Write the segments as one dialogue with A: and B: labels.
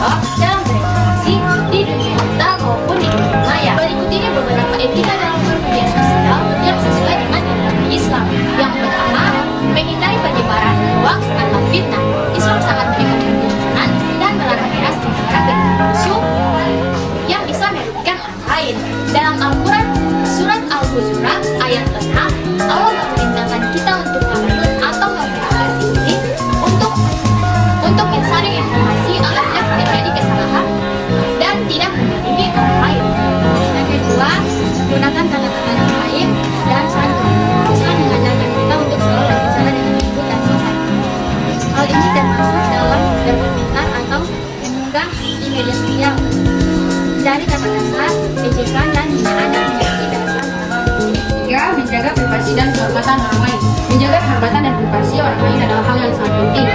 A: video dalam berinteraksi di dunia nyata maupun di dunia maya. Berikut ini beberapa etika dalam bermedia sosial yang sesuai dengan nilai Islam. Yang pertama, menghindari penyebaran hoax atau fitnah. Islam sangat menekankan kejujuran dan melarang keras bicara berita palsu yang bisa merugikan orang lain. Dalam Al-Quran surat Al-Hujurat ayat 6, Allah memerintahkan kita untuk tabayun atau memverifikasi diri untuk mensaring informasi agar tidak terjadi kesalahan dan tidak menzalimi orang lain. Yang kedua, gunakan kata-kata yang baik dan santun. Islam mengajarkan kita untuk selalu berbicara dengan lembut dan sopan. Hal ini termasuk dalam berkomentar atau mengunggah di media sosial. Dari kata kasar, ejekan, dan hinaan yang menyakiti perasaan orang lain.
B: Tiga, menjaga privasi dan kehormatan orang lain. Menjaga kehormatan dan privasi orang lain adalah hal yang sangat penting.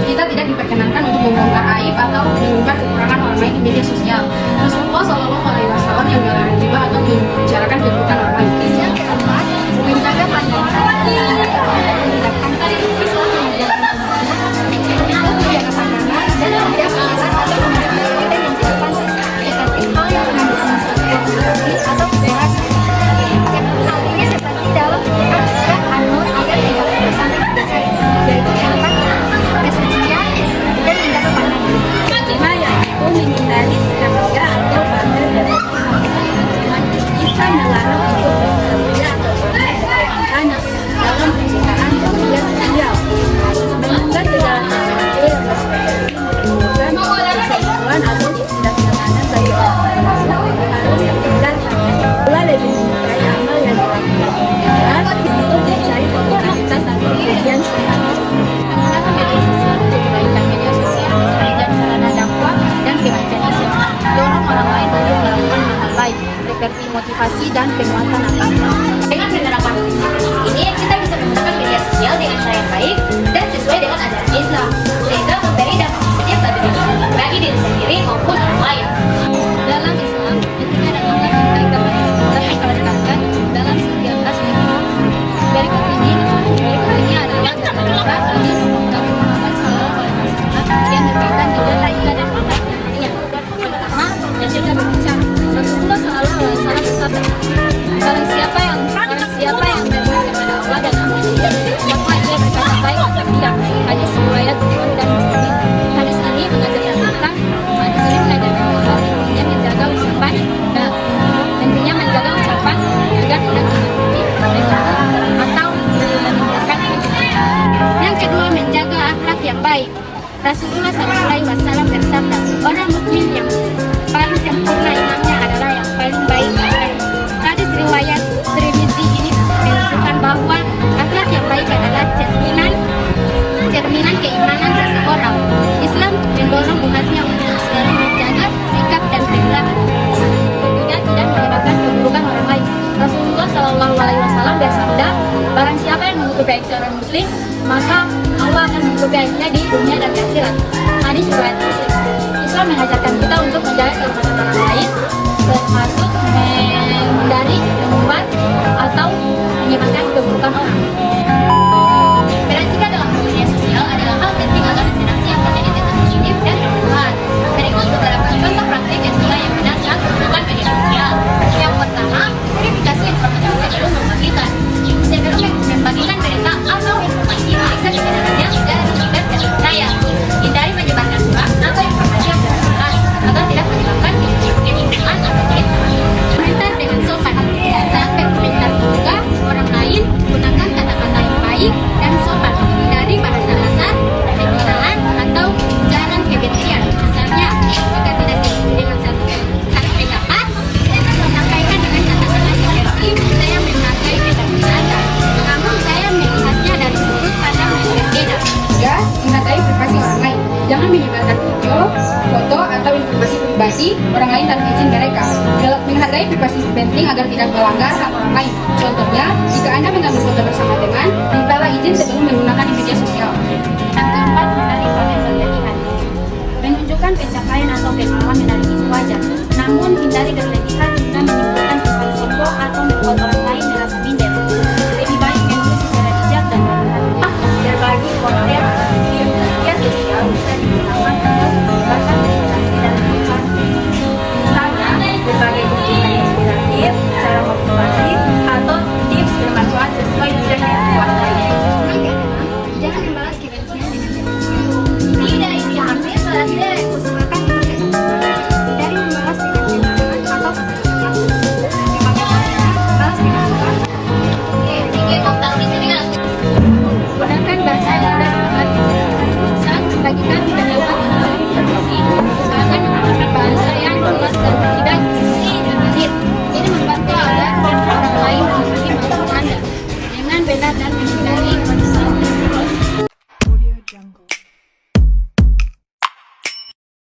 B: Kita tidak diperkenankan untuk membongkar aib atau mengungkap kekurangan orang lain di media sosial. Rasulullah SAW yang melarang riba atau membicarakan keburukan orang lain.
A: Yang keempat, menjaga pandangan dan menegakkan Islam mengajarkan umatnya untuk menjaga pandangan dan tidak mengelak atau memperbaiki dan menjadikan seperti hal yang mengandung sesuatu atau keberasan. Hal ini seperti dalam Quran surat An-Nur ayat 30 sampai 31, yaitu tentang kesucian dan menjaga pandangan.
C: Kelima yaitu menghindari sikap ria atau pamer dari pihak. Islam melarang untuk bersikap ria atau pamer berlebihan dalam penggunaan media sosial. Mengunggah segala sesuatu yang berpotensi menimbulkan keseruan atau ketidaknyamanan bagi orang lain harus dihindarkan. Pula lebih menyukai amal yang dilakukan jelas untuk mencari popularitas atau pujian semata.
A: Menggunakan media sosial untuk kebaikan. Media sosial bisa menjadi sarana dakwah dan kebaikan Islam. Dorong orang lain untuk melakukan hal baik seperti motivasi dan penguatan agama. Dengan penerapan prinsip ini, kita bisa menggunakan media sosial dengan cara yang baik dan sesuai dengan ajaran Islam, sehingga memberi dampak positif bagi diri sendiri maupun orang lain.
C: Dalam Islam, etika dan akhlak yang baik dapat diterapkan dalam setiap aspek hidup. Berikut ini adalah beberapa hadis Nabi Muhammad SAW yang berkaitan dengan etika dan akhlak yang mulia. Pertama, menjaga berbicara. Rasulullah SAW bersabda, Barang siapa yang beriman kepada Allah dan akhir, maka ia berkata baik atau tidak. Hadis riwayat Bukhari dan Muslim. Hadis ini mengajarkan pentingnya menjaga ucapan agar tidak menyakiti atau menimbulkan kebencian.
A: Yang kedua, menjaga akhlak yang baik. Rasulullah SAW bersabda, orang mukmin yang paling sempurna imannya adalah yang paling baik akhlaknya. Hadis riwayat Tirmizi ini menunjukkan bahwa akhlak yang baik adalah cerminan keimanan seseorang. Islam mendorong umatnya untuk selalu menjaga sikap dan perilaku, tentunya tidak menyebabkan keburukan orang lain. Rasulullah SAW bersabda, barang siapa yang menutupi aib seorang muslim, maka Allah akan menutupi aibnya di dunia dan di akhirat. Hadis riwayat Muslim. Islam mengajarkan kita untuk menjaga kehormatan orang lain, termasuk menghindari membuat atau menyebarkan keburukan orang. Beretika dalam media sosial adalah hal penting agar interaksi yang terjadi tetap positif dan bermanfaat. Berikut beberapa contoh praktik etika yang benar saat menggunakan media sosial. Yang pertama, verifikasi informasi sebelum membagikan. Sebelum membagikan berita atau informasi, periksa kebenarannya dari sumber terpercaya. Hindari menyebarkan hoax atau informasi yang tidak jelas agar tidak menyebabkan kebingungan atau fitnah. Komentar dengan sopan. Saat berkomentar juga orang lain, gunakan kata-kata yang baik dan sopan. Hindari bahasa kasar, penghinaan atau ujaran kebencian. Misalnya, jika tidak setuju dengan satu pendapat, sampaikan dengan kata-kata seperti saya menghargai pendapat Anda, namun saya melihatnya dari sudut pandang yang berbeda.
B: Tiga, menghargai privasi orang lain. Jangan menyebarkan video, foto, atau informasi pribadi orang lain tanpa izin mereka. Menghargai privasi penting agar tidak melanggar hak orang lain. Contohnya, jika Anda mengambil foto bersama dengan, mintalah izin sebelum menggunakan di media sosial.
A: Yang keempat, hindari pamer berlebihan. Menunjukkan pencapaian atau pengalaman menarik itu wajar, namun hindari berlebihan